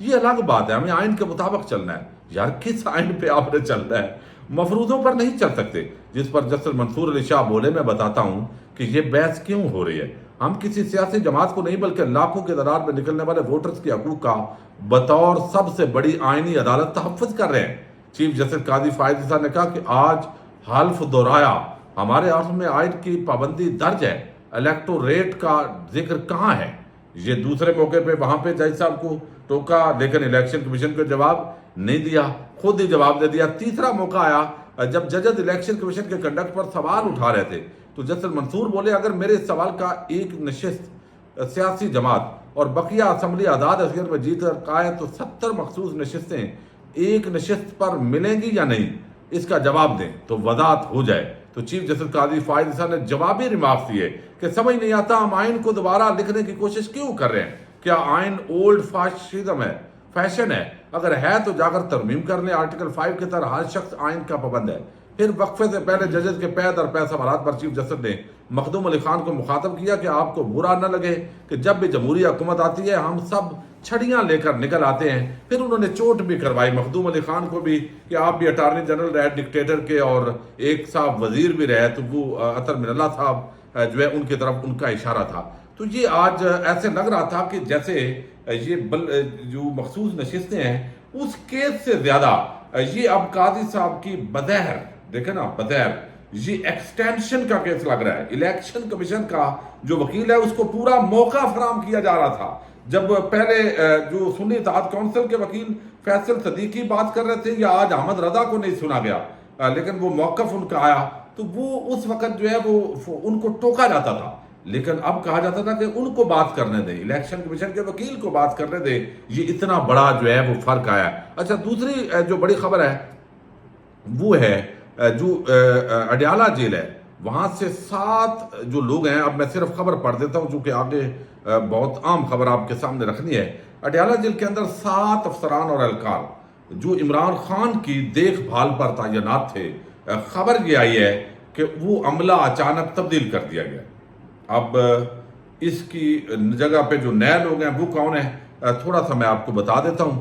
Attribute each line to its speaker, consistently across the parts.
Speaker 1: یہ الگ بات ہے، ہمیں آئین کے مطابق چلنا ہے. یار کس آئین پہ آپ نے چلنا ہے؟ مفروضوں پر نہیں چل سکتے. جس پر جسٹس منصور علی شاہ بولے، میں بتاتا ہوں کہ یہ بحث کیوں ہو رہی ہے. ہم کسی سیاسی جماعت کو نہیں بلکہ لاکھوں کے تعداد میں نکلنے والے ووٹرز کے حقوق کا بطور سب سے بڑی آئینی عدالت تحفظ کر رہے ہیں. چیف جسٹس قاضی فائز عیسیٰ نے کہا کہ آج حلف دہرایا، ہمارے عرف میں آئین کی پابندی درج ہے، الیکٹوریٹ کا ذکر کہاں ہے؟ یہ دوسرے موقع پہ وہاں پہ جج صاحب کو ٹوکا، لیکن الیکشن کمیشن کو جواب نہیں دیا، خود ہی جواب دے دیا. تیسرا موقع آیا جب ججز الیکشن کمیشن کے کنڈکٹ پر سوال اٹھا رہے تھے تو جسٹس منصور بولے، اگر میرے اس سوال کا ایک نشست سیاسی جماعت اور بقیہ اسمبلی آزاد اصغر میں جیت کر آئے تو 70 مخصوص نشستیں ایک نشست پر ملیں گی یا نہیں، اس کا جواب دیں تو وضاحت ہو جائے. تو چیف جسٹس قاضی فائز عیسیٰ نے جوابی ریمارکس دیے کہ سمجھ نہیں آتا ہم آئین کو دوبارہ لکھنے کی کوشش کیوں کر رہے ہیں. کیا آئین اولڈ فاشزم ہے، فیشن ہے؟ اگر ہے تو جا کر ترمیم کر لیں. آرٹیکل 5 کے تحت ہر شخص آئین کا پابند ہے. پھر وقفے سے پہلے ججز کے پید اور پے سوالات پر چیف جسٹس نے مخدوم علی خان کو مخاطب کیا کہ آپ کو برا نہ لگے کہ جب بھی جمہوری حکومت آتی ہے ہم سب چھڑیاں لے کر نکل آتے ہیں. پھر انہوں نے چوٹ بھی کروائی مخدوم علی خان کو بھی کہ آپ بھی اٹارنی جنرل رہے ڈکٹیٹر کے اور ایک صاحب وزیر بھی رہے، تو وہ عطر من اللہ صاحب جو ہے ان کی طرف ان کا اشارہ تھا. تو یہ آج ایسے لگ رہا تھا کہ جیسے یہ جو مخصوص نشستیں ہیں اس کیس سے زیادہ یہ اب قاضی صاحب کی بظاہر دیکھیں نا، بظاہر یہ ایکسٹینشن کا کیس لگ رہا ہے. الیکشن کمیشن کا جو وکیل ہے اس کو پورا موقع فراہم کیا جا رہا تھا. جب پہلے جو سنی اتحاد کونسل کے وکیل فیصل صدیقی بات کر رہے تھے یا آج احمد رضا کو نہیں سنا گیا، لیکن وہ موقف ان کا آیا تو وہ اس وقت جو ہے وہ ان کو ٹوکا جاتا تھا. لیکن اب کہا جاتا تھا کہ ان کو بات کرنے دیں، الیکشن کمیشن کے وکیل کو بات کرنے دیں. یہ اتنا بڑا جو ہے وہ فرق آیا. اچھا، دوسری جو بڑی خبر ہے وہ ہے جو اڈیالہ جیل ہے، وہاں سے 7 جو لوگ ہیں. اب میں صرف خبر پڑھ دیتا ہوں چونکہ آگے بہت عام خبر آپ کے سامنے رکھنی ہے. اڈیالہ جیل کے اندر 7 افسران اور اہلکار جو عمران خان کی دیکھ بھال پر تعینات تھے، خبر یہ آئی ہے کہ وہ عملہ اچانک تبدیل کر دیا گیا. اب اس کی جگہ پہ جو نئے لوگ ہیں وہ کون ہیں، تھوڑا سا میں آپ کو بتا دیتا ہوں.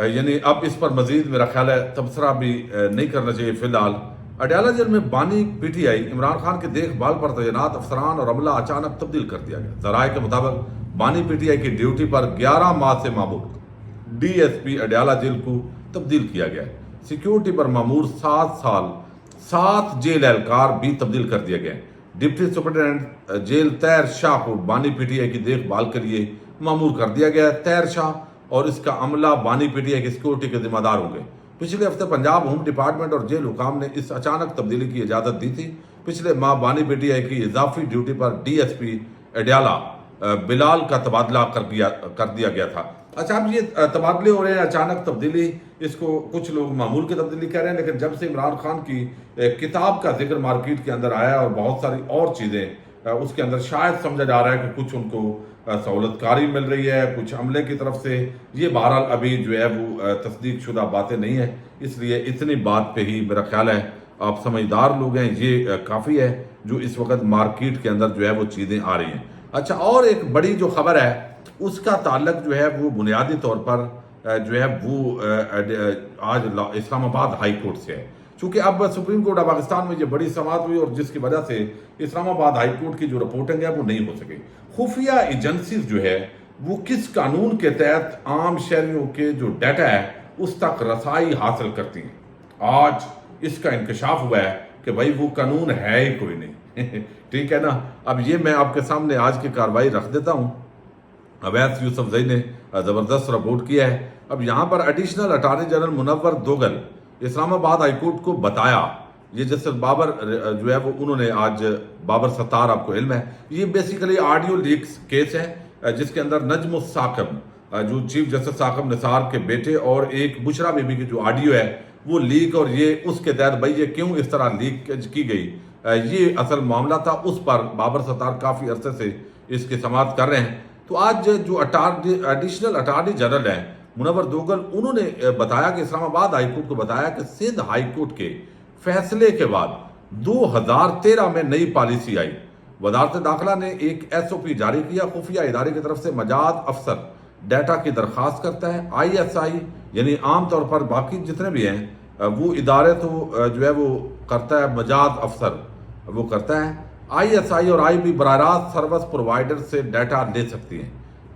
Speaker 1: یعنی اب اس پر مزید میرا خیال ہے تبصرہ بھی نہیں کرنا چاہیے. فی الحال اڈیالہ جیل میں بانی P T I Imran Khan کے دیکھ بھال پر تعینات افسران اور عملہ اچانک تبدیل کر دیا گیا. ذرائع کے مطابق بانی پی ٹی آئی کی ڈیوٹی پر 11 ماہ سے مامور D S P Adiala jail کو تبدیل کیا گیا. سیکیورٹی پر مامور 7 سال 7 جیل اہلکار بھی تبدیل کر دیا گیا. ڈپٹی سپرنٹینڈنٹ جیل طاہر شاہ کو بانی پی ٹی آئی کی دیکھ بھال کے لیے مامور کر دیا گیا. طاہر شاہ اور اس کا عملہ بانی پی ٹی آئی کی سیکورٹی کے ذمہ دار ہوں گے. پچھلے ہفتے پنجاب ہوم ڈپارٹمنٹ اور جیل حکام نے اس اچانک تبدیلی کی اجازت دی تھی. پچھلے ماہ بانی پی ٹی آئی کی اضافی ڈیوٹی پر ڈی ایس پی اڈیالہ بلال کا تبادلہ کر دیا گیا تھا. اچھا، اب یہ تبادلے ہو رہے ہیں، اچانک تبدیلی، اس کو کچھ لوگ معمول کی تبدیلی کہہ رہے ہیں. لیکن جب سے عمران خان کی کتاب کا ذکر مارکیٹ کے اندر آیا اور بہت ساری اور چیزیں اس کے اندر، شاید سمجھا جا رہا ہے کہ کچھ ان کو سہولت کاری مل رہی ہے کچھ عملے کی طرف سے. یہ بہرحال ابھی جو ہے وہ تصدیق شدہ باتیں نہیں ہیں، اس لیے اتنی بات پہ ہی میرا خیال ہے آپ سمجھدار لوگ ہیں یہ کافی ہے جو اس وقت مارکیٹ کے اندر جو ہے وہ چیزیں آ رہی ہیں. اچھا، اور ایک بڑی جو خبر ہے اس کا تعلق جو ہے وہ بنیادی طور پر جو ہے وہ آج اسلام آباد ہائی کورٹ سے ہے. چونکہ اب سپریم کورٹ پاکستان میں یہ بڑی سماعت ہوئی اور جس کی وجہ سے اسلام آباد ہائی کورٹ کی جو رپورٹنگ ہے وہ نہیں ہو سکی. خفیہ ایجنسیز جو ہے وہ کس قانون کے تحت عام شہریوں کے جو ڈیٹا ہے اس تک رسائی حاصل کرتی ہیں. آج اس کا انکشاف ہوا ہے کہ بھائی وہ قانون ہے ہی کوئی نہیں. ٹھیک ہے نا. اب یہ میں آپ کے سامنے آج کی کارروائی رکھ دیتا ہوں. اویس یوسف زئی نے زبردست رپورٹ کیا ہے. اب یہاں پر ایڈیشنل اٹارنی جنرل منور دوگل اسلام آباد ہائی کورٹ کو بتایا، یہ جسٹس بابر جو ہے وہ انہوں نے آج بابر ستار، آپ کو علم ہے یہ بیسیکلی آڈیو لیکس کیس ہے جس کے اندر نجم الثاقب جو چیف جسٹس ثاقب نثار کے بیٹے اور ایک بشرا بیوی کی جو آڈیو ہے وہ لیک، اور یہ اس کے تحت بھائی یہ کیوں اس طرح لیک کی گئی یہ اصل معاملہ تھا. اس پر بابر ستار کافی عرصے سے اس کی سماعت کر رہے ہیں. تو آج جو ایڈیشنل اٹارنی جنرل ہیں منور دوگل، انہوں نے بتایا کہ اسلام آباد ہائی کورٹ کو بتایا کہ سندھ ہائی کورٹ کے فیصلے کے بعد 2013 میں نئی پالیسی آئی. وزارت داخلہ نے ایک ایس او پی جاری کیا. خفیہ ادارے کی طرف سے مجاز افسر ڈیٹا کی درخواست کرتا ہے. ISI یعنی عام طور پر باقی جتنے بھی ہیں وہ ادارے تو جو ہے وہ کرتا ہے مجاز افسر وہ کرتا ہے. ISI اور IB براہ راست سروس پرووائڈر سے ڈیٹا لے سکتی ہیں.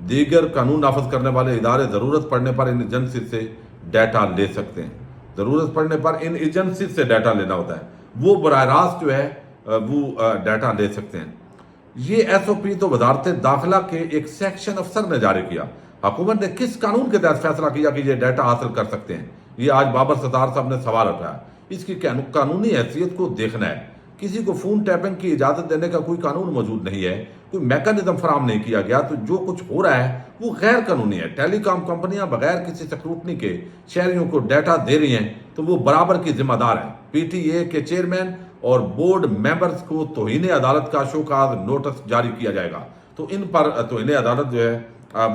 Speaker 1: دیگر قانون نافذ کرنے والے ادارے ضرورت پڑنے پر ان ایجنسی سے ڈیٹا لے سکتے ہیں. ضرورت پڑنے پر ان ایجنسی سے ڈیٹا لینا ہوتا ہے, وہ براہ راست جو ہے وہ ڈیٹا لے سکتے ہیں. یہ SOP تو وزارت داخلہ کے ایک سیکشن افسر نے جاری کیا. حکومت نے کس قانون کے تحت فیصلہ کیا کہ یہ ڈیٹا حاصل کر سکتے ہیں؟ یہ آج بابر ستار صاحب نے سوال اٹھایا. اس کی قانونی حیثیت کو دیکھنا ہے. کسی کو فون ٹیپنگ کی اجازت دینے کا کوئی قانون موجود نہیں ہے, کوئی میکانزم فراہم نہیں کیا گیا, تو جو کچھ ہو رہا ہے وہ غیر قانونی ہے. ٹیلی کام کمپنیاں بغیر کسی سکروٹنی کے شہریوں کو ڈیٹا دے رہی ہیں تو وہ برابر کی ذمہ دار ہیں. PTA کے چیئرمین اور بورڈ ممبرز کو توہین عدالت کا شو کاز نوٹس جاری کیا جائے گا. تو ان پر توہین عدالت جو ہے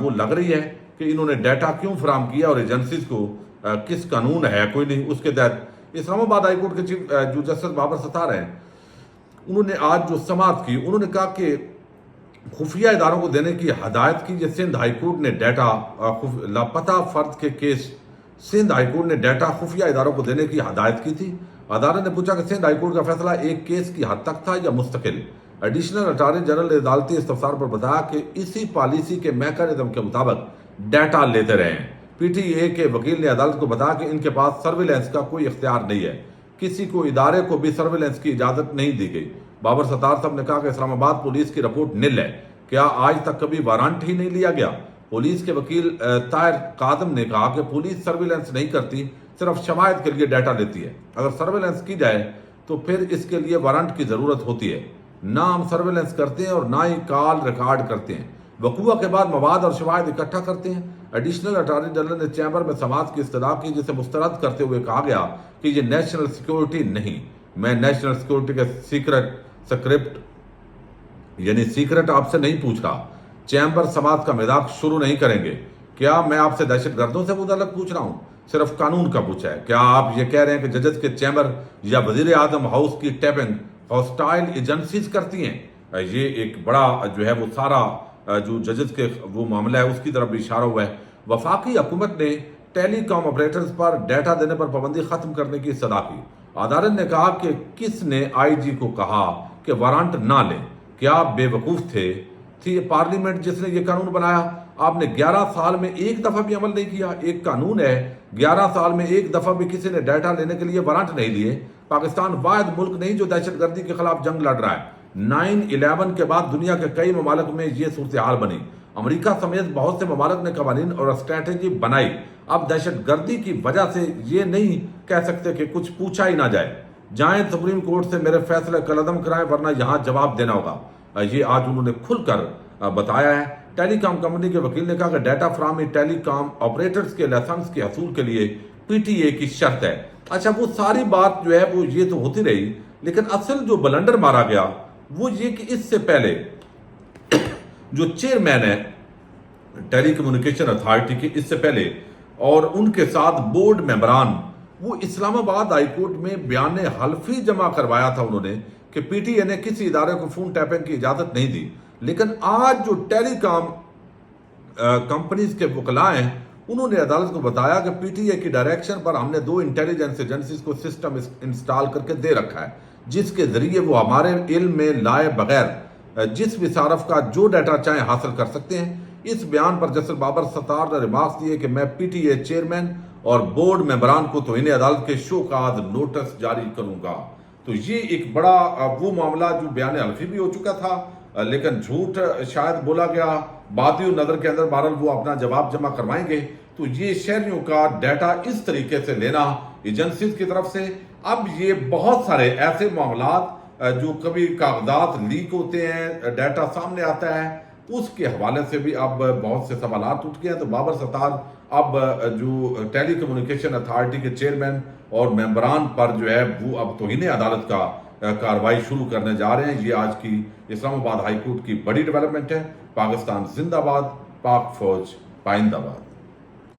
Speaker 1: وہ لگ رہی ہے کہ انہوں نے ڈیٹا کیوں فراہم کیا اور ایجنسیز کو کس قانون ہے کوئی نہیں اس کے تحت. اسلام آباد ہائی کورٹ کے چیف جو جسٹس بابر ستار ہیں, انہوں نے آج جو سماعت کی, انہوں نے کہا کہ خفیہ اداروں کو دینے کی ہدایت کی. سندھ ہائی کورٹ نے ڈیٹا لاپتہ فرد کے کیس سندھ ہائی کورٹ نے ڈیٹا خفیہ اداروں کو دینے کی ہدایت کی تھی. عدالت نے پوچھا کہ سندھ ہائی کورٹ کا فیصلہ ایک کیس کی حد تک تھا یا مستقل. ایڈیشنل اٹارنی جنرل نے عدالتی استفسار پر بتایا کہ اسی پالیسی کے میکانزم کے مطابق ڈیٹا لیتے رہے ہیں. PTA کے وکیل نے عدالت کو بتایا کہ ان کے پاس سرویلنس کا کوئی اختیار نہیں ہے, کسی کو ادارے کو بھی سرویلنس کی اجازت نہیں دی گئی. بابر ستار صاحب نے کہا کہ اسلام آباد پولیس کی رپورٹ نل ہے, کیا آج تک کبھی وارنٹ ہی نہیں لیا گیا؟ پولیس کے وکیل طاہر قادم نے کہا کہ پولیس سرویلنس نہیں کرتی, صرف شواہد کے لیے ڈیٹا لیتی ہے. اگر سرویلنس کی جائے تو پھر اس کے لیے وارنٹ کی ضرورت ہوتی ہے. نہ ہم سرویلنس کرتے ہیں اور نہ ہی کال ریکارڈ کرتے ہیں, وقوع کے بعد مواد اور شواہد اکٹھا کرتے ہیں. ایڈیشنل اٹارنی جنرل نے چیمبر میں سماعت کی استدعا کی, جسے مسترد کرتے ہوئے کہا گیا کہ یہ نیشنل سیکیورٹی نہیں. میں نیشنل سیکیورٹی کے سیکرٹ آپ سے نہیں پوچھ رہا. چیمبر سماعت کا مذاق شروع نہیں کریں گے. کیا میں آپ سے دہشت گردوں سے متعلق پوچھ رہا ہوں؟ صرف قانون کا پوچھا ہے. کیا آپ یہ کہہ رہے ہیں کہ ججز کے چیمبر یا وزیر اعظم ہاؤس کی ٹیپنگ ہاسٹائل ایجنسیز کرتی ہیں؟ یہ ایک بڑا جو ہے وہ سارا جو ججز کے وہ معاملہ ہے اس کی طرف بھی اشارہ ہوا ہے. وفاقی حکومت نے ٹیلی کام آپریٹرز پر ڈیٹا دینے پر پابندی ختم کرنے کی استدعا کی. عدالت نے کہا کہ کس نے IG کو کہا کہ وارنٹ نہ لیں؟ کیا آپ بے وقوف تھی پارلیمنٹ جس نے یہ قانون بنایا؟ آپ نے 11 سال میں ایک دفعہ بھی عمل نہیں کیا. ایک قانون ہے, 11 سال میں ایک دفعہ بھی کسی نے ڈیٹا لینے کے لیے وارنٹ نہیں لیے. پاکستان واحد ملک نہیں جو دہشت گردی کے خلاف جنگ لڑ رہا ہے. 9/11 کے بعد دنیا کے کئی ممالک میں یہ صورتحال بنی. امریکہ سمیت بہت سے ممالک نے قوانین اور اسٹریٹجی بنائی. اب دہشت گردی کی وجہ سے یہ نہیں کہہ سکتے کہ کچھ پوچھا ہی نہ جائے. جائیں سپریم کورٹ سے میرے فیصلے قلعدم کرائیں ورنہ یہاں جواب دینا ہوگا. یہ آج انہوں نے کھل کر بتایا ہے. ٹیلی کام کمپنی کے وکیل نے کہا کہ ڈیٹا فراہمی ٹیلی کام آپریٹرز کے لائسنس کے حصول کے لیے PTA کی شرط ہے. اچھا, وہ ساری بات جو ہے وہ یہ تو ہوتی رہی, لیکن اصل جو بلنڈر مارا گیا وہ یہ کہ اس سے پہلے جو چیئرمین ہے ٹیلی کمیونیکیشن اتھارٹی کے, اس سے پہلے اور ان کے ساتھ بورڈ ممبران, وہ اسلام آباد ہائی کورٹ میں بیان حلفی جمع کروایا تھا انہوں نے کہ PTA نے کسی ادارے کو فون ٹیپنگ کی اجازت نہیں دی. لیکن آج جو ٹیلی کام کمپنیز کے وکلاء ہیں انہوں نے عدالت کو بتایا کہ PTA کی ڈائریکشن پر ہم نے 2 انٹیلیجنس ایجنسیز کو سسٹم انسٹال کر کے دے رکھا ہے, جس کے ذریعے وہ ہمارے علم میں لائے بغیر جس بھی صارف کا جو ڈیٹا چاہیں حاصل کر سکتے ہیں. اس بیان پر جسٹس بابر ستار نے ریمارکس دیے کہ میں PTA چیئرمین اور بورڈ ممبران کو توہین عدالت کے شو کاز نوٹس جاری کروں گا. تو یہ ایک بڑا وہ معاملہ جو بیان حلفی بھی ہو چکا تھا, لیکن جھوٹ شاید بولا گیا. بادی نظر کے اندر بہرحال وہ اپنا جواب جمع کروائیں گے. تو یہ شہریوں کا ڈیٹا اس طریقے سے لینا ایجنسیز کی طرف سے, اب یہ بہت سارے ایسے معاملات جو کبھی کاغذات لیک ہوتے ہیں, ڈیٹا سامنے آتا ہے, اس کے حوالے سے بھی اب بہت سے سوالات اٹھ گئے ہیں. تو بابر ستار اب جو ٹیلی کمیونیکیشن اتھارٹی کے چیئرمین اور ممبران پر جو ہے وہ اب توہین عدالت کا کارروائی شروع کرنے جا رہے ہیں. یہ آج کی اسلام آباد ہائی کورٹ کی بڑی ڈیولپمنٹ ہے. پاکستان زندہ باد, پاک فوج پائندہ باد.